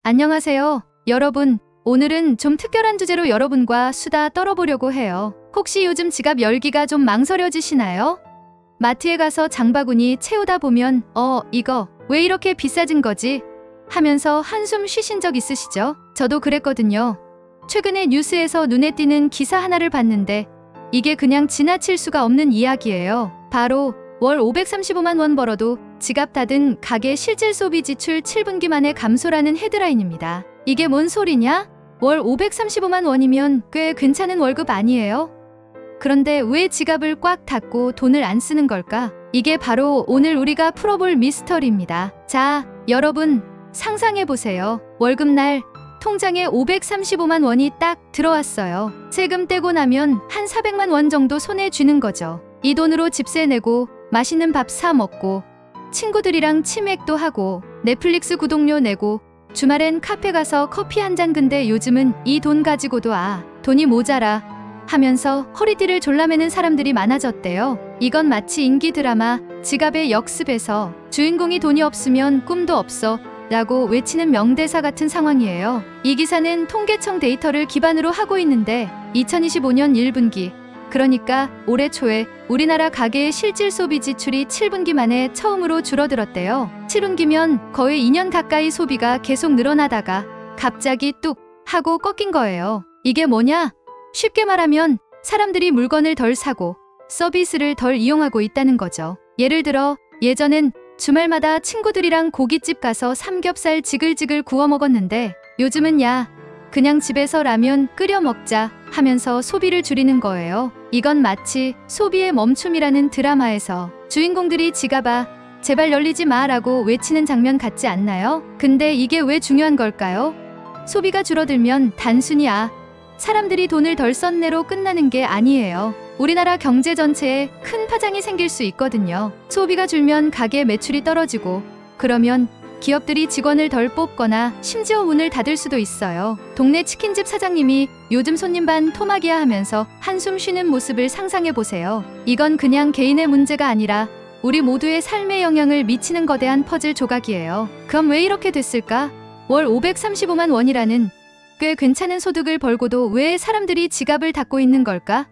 안녕하세요, 여러분. 오늘은 좀 특별한 주제로 여러분과 수다 떨어보려고 해요. 혹시 요즘 지갑 열기가 좀 망설여지시나요? 마트에 가서 장바구니 채우다 보면 이거 왜 이렇게 비싸진 거지? 하면서 한숨 쉬신 적 있으시죠? 저도 그랬거든요. 최근에 뉴스에서 눈에 띄는 기사 하나를 봤는데 이게 그냥 지나칠 수가 없는 이야기예요. 바로 월 535만 원 벌어도 지갑 닫은 가계 실질 소비 지출 7분기 만에 감소라는 헤드라인입니다. 이게 뭔 소리냐? 월 535만 원이면 꽤 괜찮은 월급 아니에요? 그런데 왜 지갑을 꽉 닫고 돈을 안 쓰는 걸까? 이게 바로 오늘 우리가 풀어볼 미스터리입니다. 자, 여러분 상상해보세요. 월급날 통장에 535만 원이 딱 들어왔어요. 세금 떼고 나면 한 400만 원 정도 손에 쥐는 거죠. 이 돈으로 집세 내고 맛있는 밥 사 먹고 친구들이랑 치맥도 하고 넷플릭스 구독료 내고 주말엔 카페 가서 커피 한 잔. 근데 요즘은 이 돈 가지고도 돈이 모자라 하면서 허리띠를 졸라매는 사람들이 많아졌대요. 이건 마치 인기 드라마 지갑의 역습에서 주인공이 돈이 없으면 꿈도 없어 라고 외치는 명대사 같은 상황이에요. 이 기사는 통계청 데이터를 기반으로 하고 있는데 2025년 1분기, 그러니까 올해 초에 우리나라 가계의 실질 소비 지출이 7분기 만에 처음으로 줄어들었대요. 7분기면 거의 2년 가까이 소비가 계속 늘어나다가 갑자기 뚝 하고 꺾인 거예요. 이게 뭐냐? 쉽게 말하면 사람들이 물건을 덜 사고 서비스를 덜 이용하고 있다는 거죠. 예를 들어 예전엔 주말마다 친구들이랑 고깃집 가서 삼겹살 지글지글 구워 먹었는데 요즘은 그냥 집에서 라면 끓여 먹자 하면서 소비를 줄이는 거예요. 이건 마치 소비의 멈춤이라는 드라마에서 주인공들이 지갑아 제발 열리지 마 라고 외치는 장면 같지 않나요? 근데 이게 왜 중요한 걸까요? 소비가 줄어들면 단순히 사람들이 돈을 덜 썼네로 끝나는 게 아니에요. 우리나라 경제 전체에 큰 파장이 생길 수 있거든요. 소비가 줄면 가게 매출이 떨어지고 그러면 기업들이 직원을 덜 뽑거나 심지어 문을 닫을 수도 있어요. 동네 치킨집 사장님이 요즘 손님 반 토막이야 하면서 한숨 쉬는 모습을 상상해보세요. 이건 그냥 개인의 문제가 아니라 우리 모두의 삶에 영향을 미치는 거대한 퍼즐 조각이에요. 그럼 왜 이렇게 됐을까? 월 535만 원이라는 꽤 괜찮은 소득을 벌고도 왜 사람들이 지갑을 닫고 있는 걸까?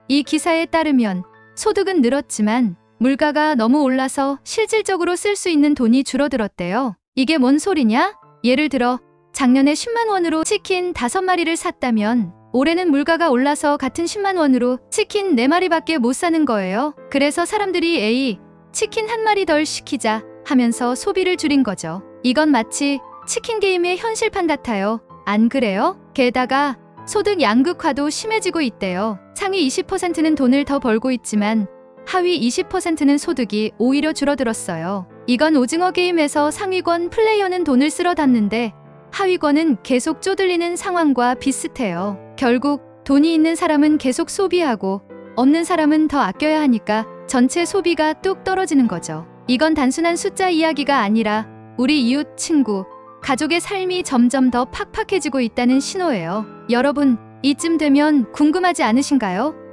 이 기사에 따르면 소득은 늘었지만 물가가 너무 올라서 실질적으로 쓸 수 있는 돈이 줄어들었대요. 이게 뭔 소리냐? 예를 들어 작년에 10만 원으로 치킨 5마리를 샀다면 올해는 물가가 올라서 같은 10만 원으로 치킨 4마리밖에 못 사는 거예요. 그래서 사람들이 치킨 1마리 덜 시키자 하면서 소비를 줄인 거죠. 이건 마치 치킨 게임의 현실판 같아요. 안 그래요? 게다가 소득 양극화도 심해지고 있대요. 상위 20%는 돈을 더 벌고 있지만 하위 20%는 소득이 오히려 줄어들었어요. 이건 오징어 게임에서 상위권 플레이어는 돈을 쓸어 담는데 하위권은 계속 쪼들리는 상황과 비슷해요. 결국 돈이 있는 사람은 계속 소비하고 없는 사람은 더 아껴야 하니까 전체 소비가 뚝 떨어지는 거죠. 이건 단순한 숫자 이야기가 아니라 우리 이웃, 친구, 가족의 삶이 점점 더 팍팍해지고 있다는 신호예요. 여러분, 이쯤 되면 궁금하지 않으신가요?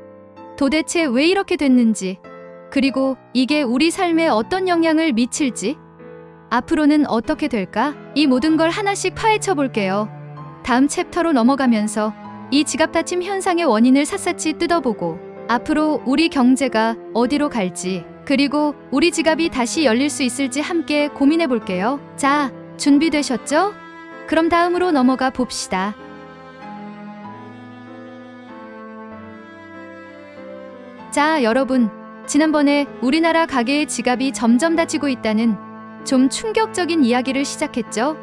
도대체 왜 이렇게 됐는지, 그리고 이게 우리 삶에 어떤 영향을 미칠지, 앞으로는 어떻게 될까? 이 모든 걸 하나씩 파헤쳐 볼게요. 다음 챕터로 넘어가면서 이 지갑 닫힘 현상의 원인을 샅샅이 뜯어보고 앞으로 우리 경제가 어디로 갈지, 그리고 우리 지갑이 다시 열릴 수 있을지 함께 고민해 볼게요. 자, 준비되셨죠? 그럼 다음으로 넘어가 봅시다. 자, 여러분, 지난번에 우리나라 가계의 지갑이 점점 닫히고 있다는 좀 충격적인 이야기를 시작했죠.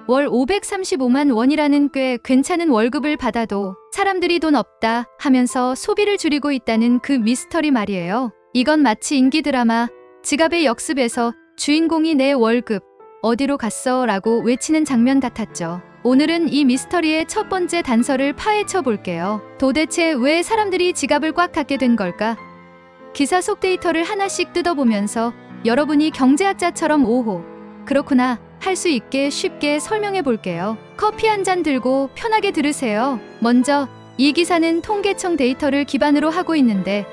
월 535만 원이라는 꽤 괜찮은 월급을 받아도 사람들이 돈 없다 하면서 소비를 줄이고 있다는 그 미스터리 말이에요. 이건 마치 인기 드라마 지갑의 역습에서 주인공이 내 월급 어디로 갔어? 라고 외치는 장면 같았죠. 오늘은 이 미스터리의 첫 번째 단서를 파헤쳐 볼게요. 도대체 왜 사람들이 지갑을 꽉 닫게 된 걸까? 기사 속 데이터를 하나씩 뜯어보면서 여러분이 경제학자처럼 오호, 그렇구나 할 수 있게 쉽게 설명해 볼게요. 커피 한 잔 들고 편하게 들으세요. 먼저 이 기사는 통계청 데이터를 기반으로 하고 있는데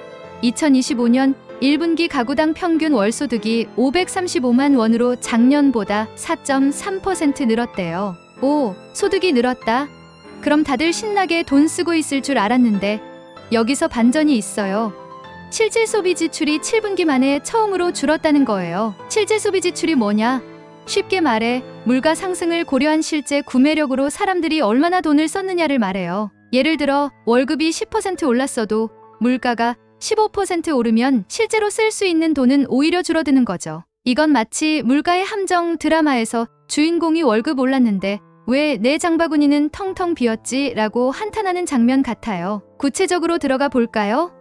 2025년 1분기 가구당 평균 월소득이 535만 원으로 작년보다 4.3% 늘었대요. 오, 소득이 늘었다. 그럼 다들 신나게 돈 쓰고 있을 줄 알았는데 여기서 반전이 있어요. 실질 소비 지출이 7분기 만에 처음으로 줄었다는 거예요. 실질 소비 지출이 뭐냐? 쉽게 말해 물가 상승을 고려한 실제 구매력으로 사람들이 얼마나 돈을 썼느냐를 말해요. 예를 들어 월급이 10% 올랐어도 물가가 15% 오르면 실제로 쓸 수 있는 돈은 오히려 줄어드는 거죠. 이건 마치 물가의 함정 드라마에서 주인공이 월급 올랐는데 왜 내 장바구니는 텅텅 비었지? 라고 한탄하는 장면 같아요. 구체적으로 들어가 볼까요?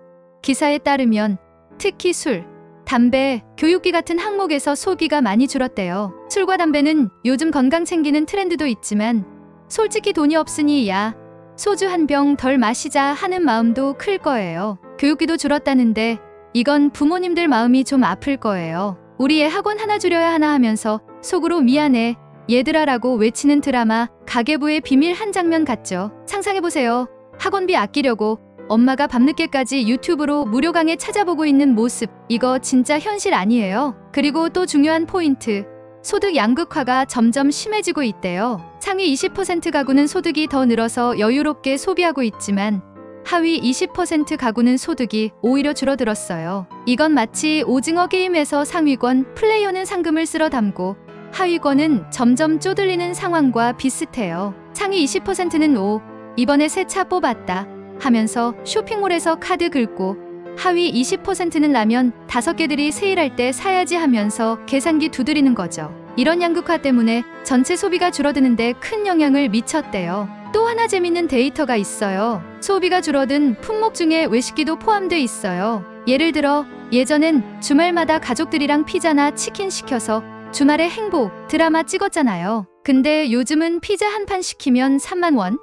기사에 따르면 특히 술, 담배, 교육비 같은 항목에서 소비가 많이 줄었대요. 술과 담배는 요즘 건강 챙기는 트렌드도 있지만 솔직히 돈이 없으니 야, 소주 한 병 덜 마시자 하는 마음도 클 거예요. 교육비도 줄었다는데 이건 부모님들 마음이 좀 아플 거예요. 우리 애 학원 하나 줄여야 하나 하면서 속으로 미안해 얘들아라고 외치는 드라마 가계부의 비밀 한 장면 같죠. 상상해보세요. 학원비 아끼려고 엄마가 밤늦게까지 유튜브로 무료 강의 찾아보고 있는 모습. 이거 진짜 현실 아니에요. 그리고 또 중요한 포인트. 소득 양극화가 점점 심해지고 있대요. 상위 20% 가구는 소득이 더 늘어서 여유롭게 소비하고 있지만 하위 20% 가구는 소득이 오히려 줄어들었어요. 이건 마치 오징어 게임에서 상위권 플레이어는 상금을 쓸어 담고 하위권은 점점 쪼들리는 상황과 비슷해요. 상위 20%는 이번에 새 차 뽑았다 하면서 쇼핑몰에서 카드 긁고 하위 20%는 라면 5개들이 세일할 때 사야지 하면서 계산기 두드리는 거죠. 이런 양극화 때문에 전체 소비가 줄어드는데 큰 영향을 미쳤대요. 또 하나 재밌는 데이터가 있어요. 소비가 줄어든 품목 중에 외식기도 포함돼 있어요. 예를 들어 예전엔 주말마다 가족들이랑 피자나 치킨 시켜서 주말에 행복 드라마 찍었잖아요. 근데 요즘은 피자 한 판 시키면 3만 원?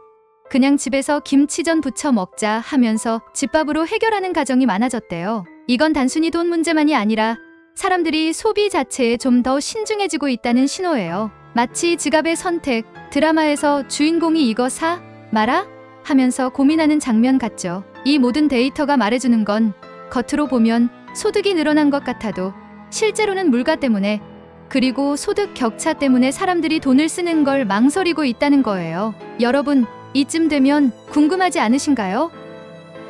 그냥 집에서 김치전 부쳐 먹자 하면서 집밥으로 해결하는 가정이 많아졌대요. 이건 단순히 돈 문제만이 아니라 사람들이 소비 자체에 좀 더 신중해지고 있다는 신호예요. 마치 지갑의 선택, 드라마에서 주인공이 이거 사? 마라? 하면서 고민하는 장면 같죠. 이 모든 데이터가 말해주는 건 겉으로 보면 소득이 늘어난 것 같아도 실제로는 물가 때문에 그리고 소득 격차 때문에 사람들이 돈을 쓰는 걸 망설이고 있다는 거예요. 여러분, 이쯤 되면 궁금하지 않으신가요?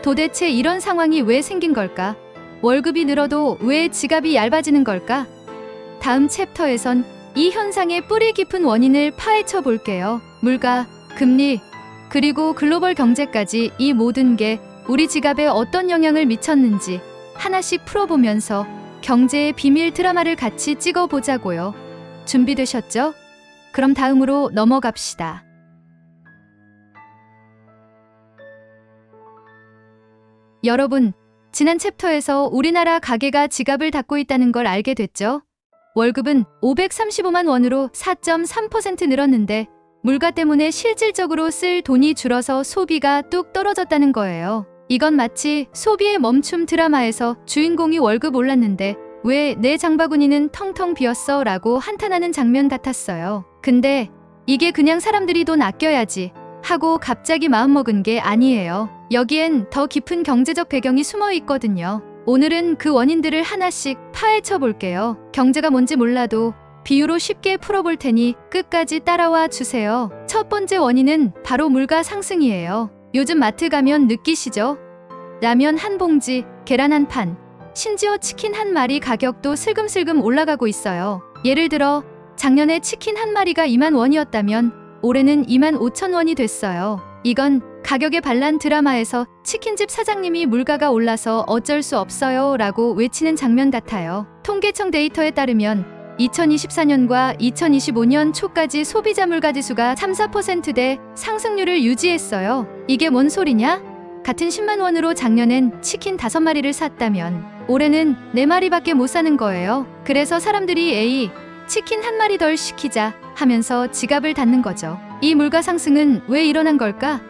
도대체 이런 상황이 왜 생긴 걸까? 월급이 늘어도 왜 지갑이 얇아지는 걸까? 다음 챕터에선 이 현상의 뿌리 깊은 원인을 파헤쳐 볼게요. 물가, 금리, 그리고 글로벌 경제까지 이 모든 게 우리 지갑에 어떤 영향을 미쳤는지 하나씩 풀어보면서 경제의 비밀 드라마를 같이 찍어보자고요. 준비되셨죠? 그럼 다음으로 넘어갑시다. 여러분, 지난 챕터에서 우리나라 가계가 지갑을 닫고 있다는 걸 알게 됐죠? 월급은 535만 원으로 4.3% 늘었는데 물가 때문에 실질적으로 쓸 돈이 줄어서 소비가 뚝 떨어졌다는 거예요. 이건 마치 소비의 멈춤 드라마에서 주인공이 월급 올랐는데 왜 내 장바구니는 텅텅 비었어? 라고 한탄하는 장면 같았어요. 근데 이게 그냥 사람들이 돈 아껴야지 하고 갑자기 마음먹은 게 아니에요. 여기엔 더 깊은 경제적 배경이 숨어 있거든요. 오늘은 그 원인들을 하나씩 파헤쳐 볼게요. 경제가 뭔지 몰라도 비유로 쉽게 풀어볼 테니 끝까지 따라와 주세요. 첫 번째 원인은 바로 물가 상승이에요. 요즘 마트 가면 느끼시죠? 라면 한 봉지, 계란 한 판, 심지어 치킨 한 마리 가격도 슬금슬금 올라가고 있어요. 예를 들어 작년에 치킨 한 마리가 2만 원이었다면 올해는 2만 5천 원이 됐어요. 이건 가격의 반란 드라마에서 치킨집 사장님이 물가가 올라서 어쩔 수 없어요 라고 외치는 장면 같아요. 통계청 데이터에 따르면 2024년과 2025년 초까지 소비자 물가지수가 3~4%대 상승률을 유지했어요. 이게 뭔 소리냐? 같은 10만 원으로 작년엔 치킨 5마리를 샀다면 올해는 4마리밖에 못 사는 거예요. 그래서 사람들이 에이, 치킨 한 마리 덜 시키자 하면서 지갑을 닫는 거죠. 이 물가 상승은 왜 일어난 걸까?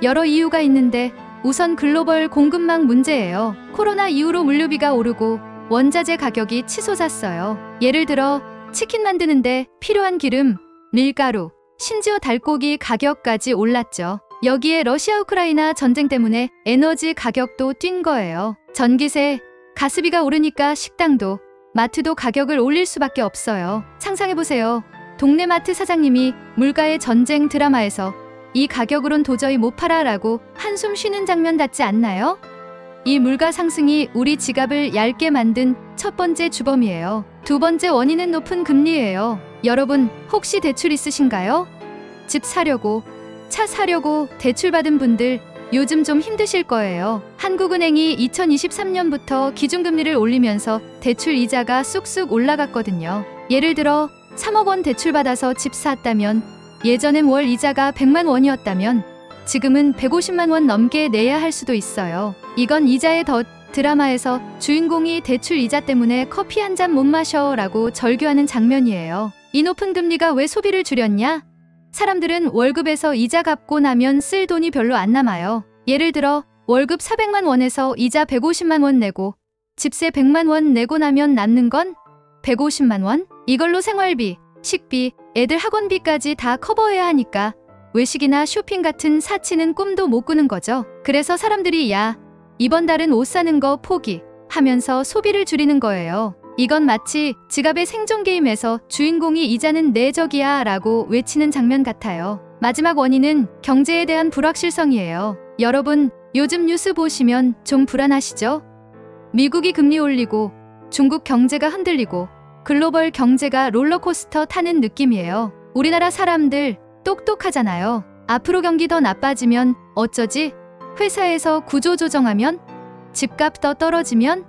여러 이유가 있는데 우선 글로벌 공급망 문제예요. 코로나 이후로 물류비가 오르고 원자재 가격이 치솟았어요. 예를 들어 치킨 만드는데 필요한 기름, 밀가루, 심지어 닭고기 가격까지 올랐죠. 여기에 러시아 우크라이나 전쟁 때문에 에너지 가격도 뛴 거예요. 전기세, 가스비가 오르니까 식당도, 마트도 가격을 올릴 수밖에 없어요. 상상해보세요. 동네 마트 사장님이 물가의 전쟁 드라마에서 이 가격으론 도저히 못 팔아라고 한숨 쉬는 장면 같지 않나요? 이 물가 상승이 우리 지갑을 얇게 만든 첫 번째 주범이에요. 두 번째 원인은 높은 금리예요. 여러분, 혹시 대출 있으신가요? 집 사려고, 차 사려고 대출받은 분들 요즘 좀 힘드실 거예요. 한국은행이 2023년부터 기준금리를 올리면서 대출 이자가 쑥쑥 올라갔거든요. 예를 들어 3억 원 대출받아서 집 샀다면 예전엔 월 이자가 100만 원이었다면 지금은 150만 원 넘게 내야 할 수도 있어요. 이건 이자의 덫. 드라마에서 주인공이 대출 이자 때문에 커피 한 잔 못 마셔 라고 절규하는 장면이에요. 이 높은 금리가 왜 소비를 줄였냐? 사람들은 월급에서 이자 갚고 나면 쓸 돈이 별로 안 남아요. 예를 들어 월급 400만 원에서 이자 150만 원 내고 집세 100만 원 내고 나면 남는 건 150만 원? 이걸로 생활비, 식비, 애들 학원비까지 다 커버해야 하니까 외식이나 쇼핑 같은 사치는 꿈도 못 꾸는 거죠. 그래서 사람들이 야, 이번 달은 옷 사는 거 포기 하면서 소비를 줄이는 거예요. 이건 마치 지갑의 생존 게임에서 주인공이 이자는 내 적이야 라고 외치는 장면 같아요. 마지막 원인은 경제에 대한 불확실성이에요. 여러분, 요즘 뉴스 보시면 좀 불안하시죠? 미국이 금리 올리고 중국 경제가 흔들리고 글로벌 경제가 롤러코스터 타는 느낌이에요. 우리나라 사람들 똑똑하잖아요. 앞으로 경기 더 나빠지면 어쩌지? 회사에서 구조조정하면? 집값 더 떨어지면?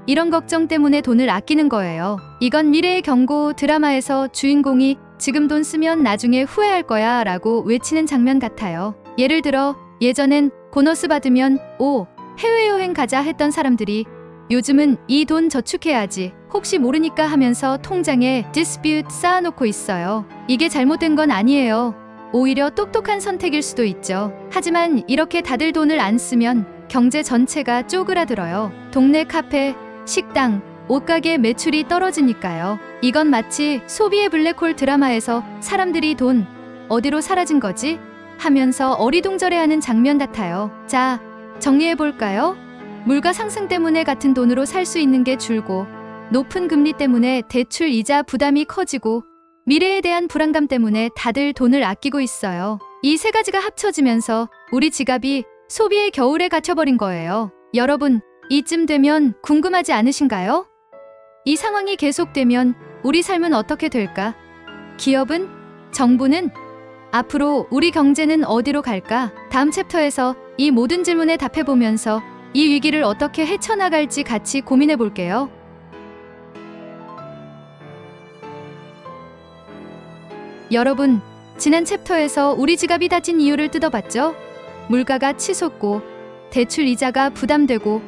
이런 걱정 때문에 돈을 아끼는 거예요. 이건 미래의 경고. 드라마에서 주인공이 지금 돈 쓰면 나중에 후회할 거야 라고 외치는 장면 같아요. 예를 들어 예전엔 보너스 받으면 오, 해외여행 가자 했던 사람들이 요즘은 이 돈 저축해야지 혹시 모르니까 하면서 통장에 디스퓨트 쌓아놓고 있어요. 이게 잘못된 건 아니에요. 오히려 똑똑한 선택일 수도 있죠. 하지만 이렇게 다들 돈을 안 쓰면 경제 전체가 쪼그라들어요. 동네 카페, 식당, 옷가게 매출이 떨어지니까요. 이건 마치 소비의 블랙홀. 드라마에서 사람들이 돈 어디로 사라진 거지? 하면서 어리둥절해하는 장면 같아요. 자, 정리해볼까요? 물가 상승 때문에 같은 돈으로 살 수 있는 게 줄고 높은 금리 때문에 대출 이자 부담이 커지고 미래에 대한 불안감 때문에 다들 돈을 아끼고 있어요. 이 세 가지가 합쳐지면서 우리 지갑이 소비의 겨울에 갇혀버린 거예요. 여러분, 이쯤 되면 궁금하지 않으신가요? 이 상황이 계속되면 우리 삶은 어떻게 될까? 기업은? 정부는? 앞으로 우리 경제는 어디로 갈까? 다음 챕터에서 이 모든 질문에 답해보면서 이 위기를 어떻게 헤쳐나갈지 같이 고민해 볼게요. 여러분, 지난 챕터에서 우리 지갑이 닫힌 이유를 뜯어봤죠? 물가가 치솟고 대출 이자가 부담되고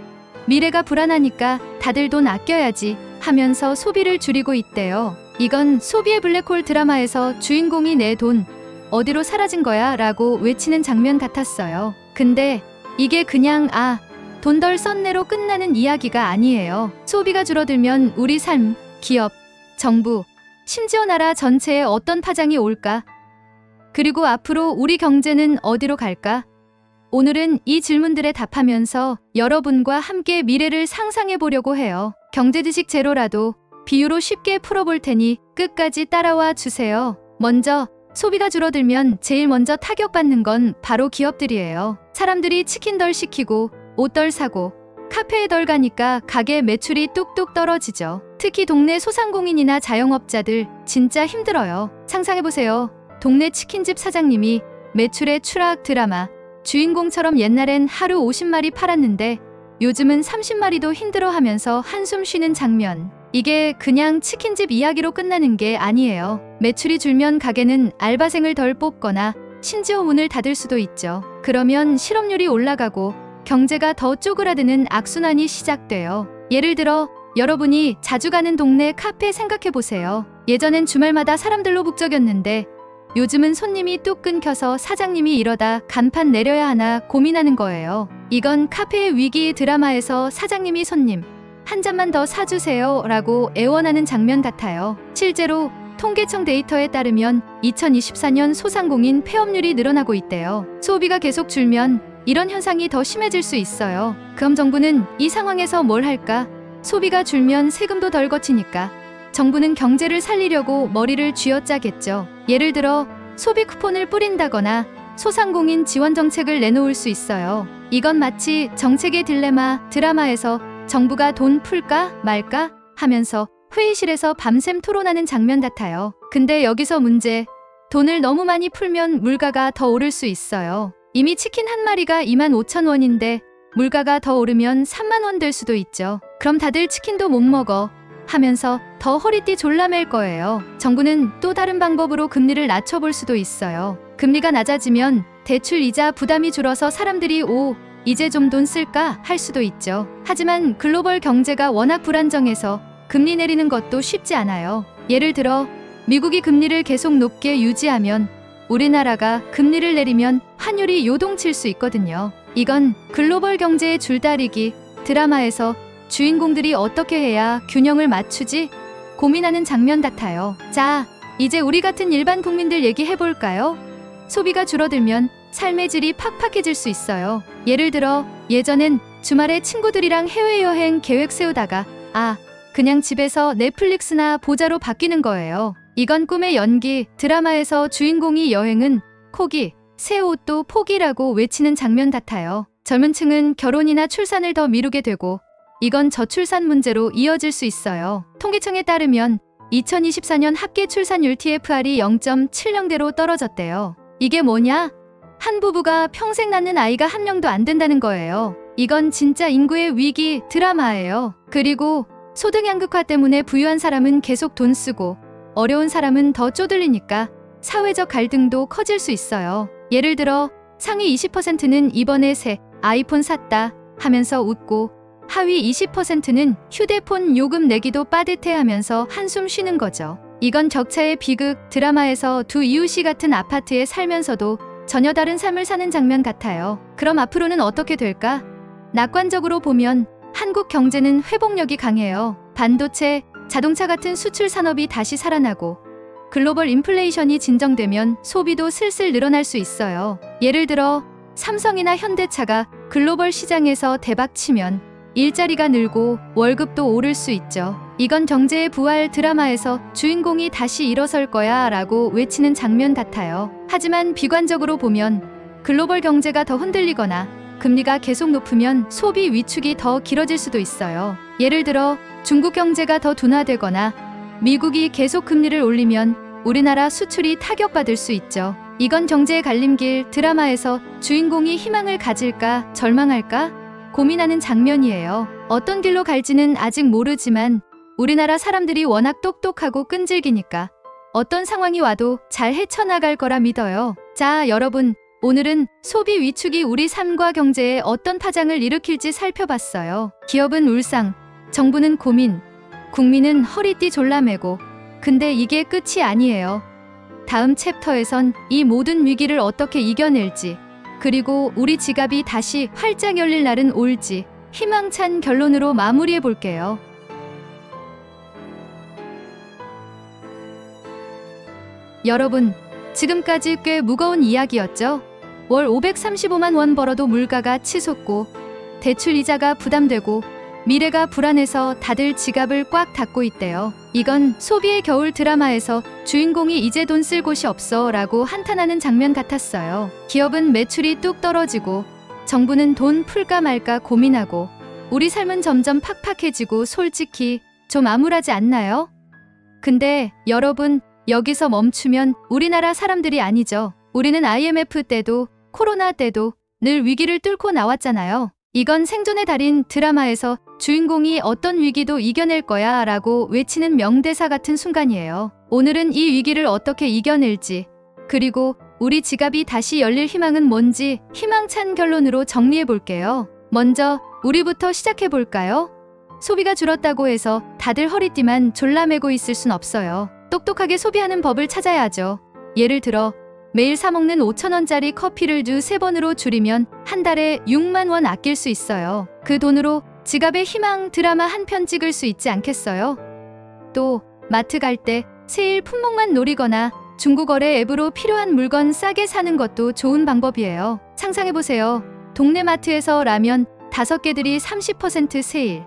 미래가 불안하니까 다들 돈 아껴야지 하면서 소비를 줄이고 있대요. 이건 소비의 블랙홀. 드라마에서 주인공이 내 돈 어디로 사라진 거야 라고 외치는 장면 같았어요. 근데 이게 그냥 돈 덜 썼네로 끝나는 이야기가 아니에요. 소비가 줄어들면 우리 삶, 기업, 정부, 심지어 나라 전체에 어떤 파장이 올까? 그리고 앞으로 우리 경제는 어디로 갈까? 오늘은 이 질문들에 답하면서 여러분과 함께 미래를 상상해 보려고 해요. 경제지식 제로라도 비유로 쉽게 풀어볼 테니 끝까지 따라와 주세요. 먼저 소비가 줄어들면 제일 먼저 타격받는 건 바로 기업들이에요. 사람들이 치킨 덜 시키고 옷 덜 사고 카페에 덜 가니까 가게 매출이 뚝뚝 떨어지죠. 특히 동네 소상공인이나 자영업자들 진짜 힘들어요. 상상해보세요. 동네 치킨집 사장님이 매출의 추락. 드라마 주인공처럼 옛날엔 하루 50마리 팔았는데 요즘은 30마리도 힘들어하면서 한숨 쉬는 장면. 이게 그냥 치킨집 이야기로 끝나는 게 아니에요. 매출이 줄면 가게는 알바생을 덜 뽑거나 심지어 문을 닫을 수도 있죠. 그러면 실업률이 올라가고 경제가 더 쪼그라드는 악순환이 시작돼요. 예를 들어 여러분이 자주 가는 동네 카페 생각해보세요. 예전엔 주말마다 사람들로 북적였는데 요즘은 손님이 뚝 끊겨서 사장님이 이러다 간판 내려야 하나 고민하는 거예요. 이건 카페의 위기. 드라마에서 사장님이 손님 한 잔만 더 사주세요 라고 애원하는 장면 같아요. 실제로 통계청 데이터에 따르면 2024년 소상공인 폐업률이 늘어나고 있대요. 소비가 계속 줄면 이런 현상이 더 심해질 수 있어요. 그럼 정부는 이 상황에서 뭘 할까? 소비가 줄면 세금도 덜 거치니까 정부는 경제를 살리려고 머리를 쥐어짜겠죠. 예를 들어 소비 쿠폰을 뿌린다거나 소상공인 지원 정책을 내놓을 수 있어요. 이건 마치 정책의 딜레마 드라마에서 정부가 돈 풀까 말까 하면서 회의실에서 밤샘 토론하는 장면 같아요. 근데 여기서 문제. 돈을 너무 많이 풀면 물가가 더 오를 수 있어요. 이미 치킨 한 마리가 25,000원인데 물가가 더 오르면 3만 원 될 수도 있죠. 그럼 다들 치킨도 못 먹어 하면서 더 허리띠 졸라맬 거예요. 정부는 또 다른 방법으로 금리를 낮춰볼 수도 있어요. 금리가 낮아지면 대출 이자 부담이 줄어서 사람들이 이제 좀 돈 쓸까 할 수도 있죠. 하지만 글로벌 경제가 워낙 불안정해서 금리 내리는 것도 쉽지 않아요. 예를 들어 미국이 금리를 계속 높게 유지하면 우리나라가 금리를 내리면 환율이 요동칠 수 있거든요. 이건 글로벌 경제의 줄다리기 드라마에서 주인공들이 어떻게 해야 균형을 맞추지? 고민하는 장면 같아요. 자, 이제 우리 같은 일반 국민들 얘기해볼까요? 소비가 줄어들면 삶의 질이 팍팍해질 수 있어요. 예를 들어 예전엔 주말에 친구들이랑 해외여행 계획 세우다가 그냥 집에서 넷플릭스나 보자로 바뀌는 거예요. 이건 꿈의 연기. 드라마에서 주인공이 여행은 코기, 새 옷도 포기라고 외치는 장면 같아요. 젊은 층은 결혼이나 출산을 더 미루게 되고 이건 저출산 문제로 이어질 수 있어요. 통계청에 따르면 2024년 합계 출산율 TFR이 0.70대로 떨어졌대요. 이게 뭐냐? 한 부부가 평생 낳는 아이가 한 명도 안 된다는 거예요. 이건 진짜 인구의 위기 드라마예요. 그리고 소득 양극화 때문에 부유한 사람은 계속 돈 쓰고 어려운 사람은 더 쪼들리니까 사회적 갈등도 커질 수 있어요. 예를 들어 상위 20%는 이번에 새 아이폰 샀다 하면서 웃고 하위 20%는 휴대폰 요금 내기도 빠듯해 하면서 한숨 쉬는 거죠. 이건 격차의 비극. 드라마에서 두 이웃이 같은 아파트에 살면서도 전혀 다른 삶을 사는 장면 같아요. 그럼 앞으로는 어떻게 될까? 낙관적으로 보면 한국 경제는 회복력이 강해요. 반도체, 자동차 같은 수출 산업이 다시 살아나고 글로벌 인플레이션이 진정되면 소비도 슬슬 늘어날 수 있어요. 예를 들어 삼성이나 현대차가 글로벌 시장에서 대박치면 일자리가 늘고 월급도 오를 수 있죠. 이건 경제의 부활. 드라마에서 주인공이 다시 일어설 거야 라고 외치는 장면 같아요. 하지만 비관적으로 보면 글로벌 경제가 더 흔들리거나 금리가 계속 높으면 소비 위축이 더 길어질 수도 있어요. 예를 들어 중국 경제가 더 둔화되거나 미국이 계속 금리를 올리면 우리나라 수출이 타격받을 수 있죠. 이건 경제의 갈림길. 드라마에서 주인공이 희망을 가질까 절망할까 고민하는 장면이에요. 어떤 길로 갈지는 아직 모르지만 우리나라 사람들이 워낙 똑똑하고 끈질기니까 어떤 상황이 와도 잘 헤쳐나갈 거라 믿어요. 자, 여러분, 오늘은 소비 위축이 우리 삶과 경제에 어떤 파장을 일으킬지 살펴봤어요. 기업은 울상, 정부는 고민, 국민은 허리띠 졸라매고. 근데 이게 끝이 아니에요. 다음 챕터에선 이 모든 위기를 어떻게 이겨낼지, 그리고 우리 지갑이 다시 활짝 열릴 날은 올지 희망찬 결론으로 마무리해 볼게요. 여러분, 지금까지 꽤 무거운 이야기였죠? 월 535만 원 벌어도 물가가 치솟고 대출 이자가 부담되고 미래가 불안해서 다들 지갑을 꽉 닫고 있대요. 이건 소비의 겨울 드라마에서 주인공이 이제 돈 쓸 곳이 없어 라고 한탄하는 장면 같았어요. 기업은 매출이 뚝 떨어지고 정부는 돈 풀까 말까 고민하고 우리 삶은 점점 팍팍해지고 솔직히 좀 암울하지 않나요? 근데 여러분, 여기서 멈추면 우리나라 사람들이 아니죠. 우리는 IMF 때도 코로나 때도 늘 위기를 뚫고 나왔잖아요. 이건 생존의 달인 드라마에서 주인공이 어떤 위기도 이겨낼 거야 라고 외치는 명대사 같은 순간이에요. 오늘은 이 위기를 어떻게 이겨낼지, 그리고 우리 지갑이 다시 열릴 희망은 뭔지 희망찬 결론으로 정리해 볼게요. 먼저 우리부터 시작해 볼까요? 소비가 줄었다고 해서 다들 허리띠만 졸라매고 있을 순 없어요. 똑똑하게 소비하는 법을 찾아야죠. 예를 들어 매일 사먹는 5,000원짜리 커피를 주 3번으로 줄이면 한 달에 6만 원 아낄 수 있어요. 그 돈으로 지갑의 희망 드라마 한 편 찍을 수 있지 않겠어요? 또 마트 갈 때 세일 품목만 노리거나 중고거래 앱으로 필요한 물건 싸게 사는 것도 좋은 방법이에요. 상상해보세요. 동네 마트에서 라면 5개들이 30% 세일.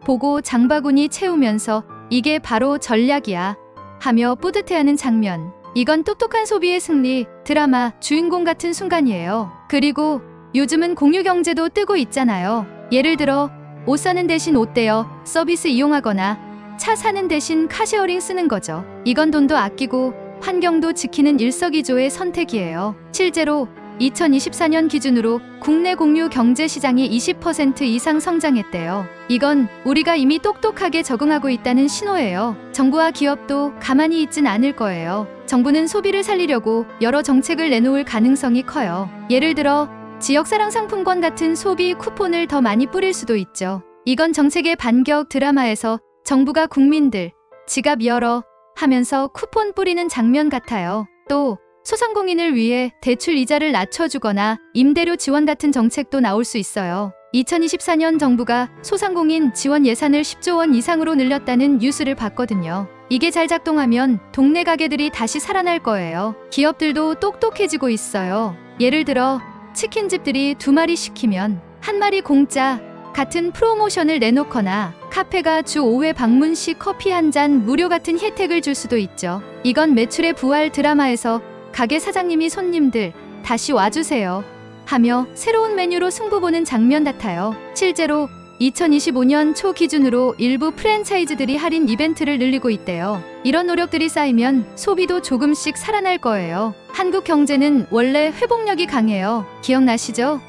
보고 장바구니 채우면서 이게 바로 전략이야 하며 뿌듯해하는 장면. 이건 똑똑한 소비의 승리, 드라마 주인공 같은 순간이에요. 그리고 요즘은 공유 경제도 뜨고 있잖아요. 예를 들어 옷 사는 대신 옷 대여 서비스 이용하거나 차 사는 대신 카쉐어링 쓰는 거죠. 이건 돈도 아끼고 환경도 지키는 일석이조의 선택이에요. 실제로 2024년 기준으로 국내 공유 경제 시장이 20% 이상 성장했대요. 이건 우리가 이미 똑똑하게 적응하고 있다는 신호예요. 정부와 기업도 가만히 있진 않을 거예요. 정부는 소비를 살리려고 여러 정책을 내놓을 가능성이 커요. 예를 들어 지역사랑 상품권 같은 소비 쿠폰을 더 많이 뿌릴 수도 있죠. 이건 정책의 반격. 드라마에서 정부가 국민들 지갑 열어 하면서 쿠폰 뿌리는 장면 같아요. 또 소상공인을 위해 대출 이자를 낮춰주거나 임대료 지원 같은 정책도 나올 수 있어요. 2024년 정부가 소상공인 지원 예산을 10조 원 이상으로 늘렸다는 뉴스를 봤거든요. 이게 잘 작동하면 동네 가게들이 다시 살아날 거예요. 기업들도 똑똑해지고 있어요. 예를 들어 치킨집들이 2마리 시키면 1마리 공짜 같은 프로모션을 내놓거나 카페가 주 5회 방문 시 커피 한 잔 무료 같은 혜택을 줄 수도 있죠. 이건 매출의 부활. 드라마에서 가게 사장님이 손님들 다시 와주세요 하며 새로운 메뉴로 승부 보는 장면 같아요. 실제로 2025년 초 기준으로 일부 프랜차이즈들이 할인 이벤트를 늘리고 있대요. 이런 노력들이 쌓이면 소비도 조금씩 살아날 거예요. 한국 경제는 원래 회복력이 강해요. 기억나시죠?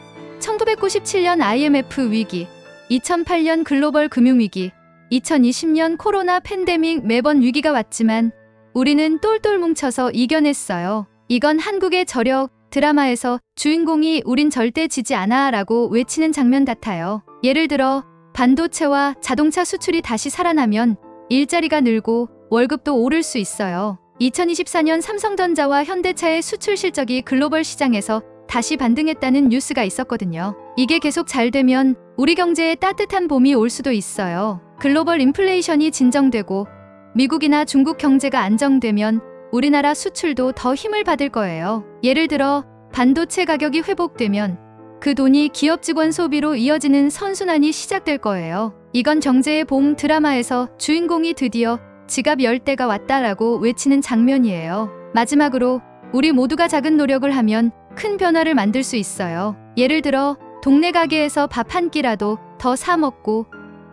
1997년 IMF 위기, 2008년 글로벌 금융위기, 2020년 코로나 팬데믹. 매번 위기가 왔지만 우리는 똘똘 뭉쳐서 이겨냈어요. 이건 한국의 저력. 드라마에서 주인공이 우린 절대 지지 않아 라고 외치는 장면 같아요. 예를 들어 반도체와 자동차 수출이 다시 살아나면 일자리가 늘고 월급도 오를 수 있어요. 2024년 삼성전자와 현대차의 수출 실적이 글로벌 시장에서 다시 반등했다는 뉴스가 있었거든요. 이게 계속 잘 되면 우리 경제에 따뜻한 봄이 올 수도 있어요. 글로벌 인플레이션이 진정되고 미국이나 중국 경제가 안정되면 우리나라 수출도 더 힘을 받을 거예요. 예를 들어 반도체 가격이 회복되면 그 돈이 기업 직원 소비로 이어지는 선순환이 시작될 거예요. 이건 경제의 봄. 드라마에서 주인공이 드디어 지갑 열 때가 왔다라고 외치는 장면이에요. 마지막으로 우리 모두가 작은 노력을 하면 큰 변화를 만들 수 있어요. 예를 들어 동네 가게에서 밥 한 끼라도 더 사 먹고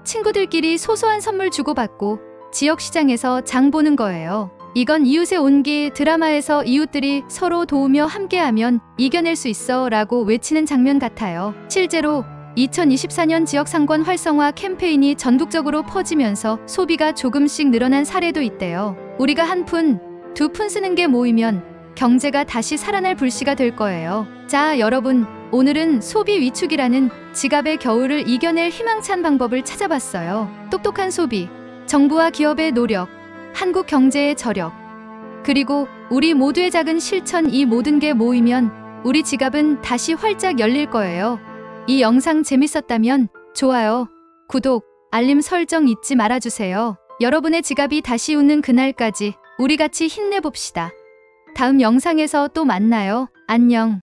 친구들끼리 소소한 선물 주고받고 지역 시장에서 장 보는 거예요. 이건 이웃의 온기. 드라마에서 이웃들이 서로 도우며 함께하면 이겨낼 수 있어 라고 외치는 장면 같아요. 실제로 2024년 지역상권 활성화 캠페인이 전국적으로 퍼지면서 소비가 조금씩 늘어난 사례도 있대요. 우리가 한 푼, 2푼 쓰는 게 모이면 경제가 다시 살아날 불씨가 될 거예요. 자, 여러분, 오늘은 소비 위축이라는 지갑의 겨울을 이겨낼 희망찬 방법을 찾아봤어요. 똑똑한 소비, 정부와 기업의 노력, 한국 경제의 저력, 그리고 우리 모두의 작은 실천. 이 모든 게 모이면 우리 지갑은 다시 활짝 열릴 거예요. 이 영상 재밌었다면 좋아요, 구독, 알림 설정 잊지 말아주세요. 여러분의 지갑이 다시 웃는 그날까지 우리 같이 힘내봅시다. 다음 영상에서 또 만나요. 안녕.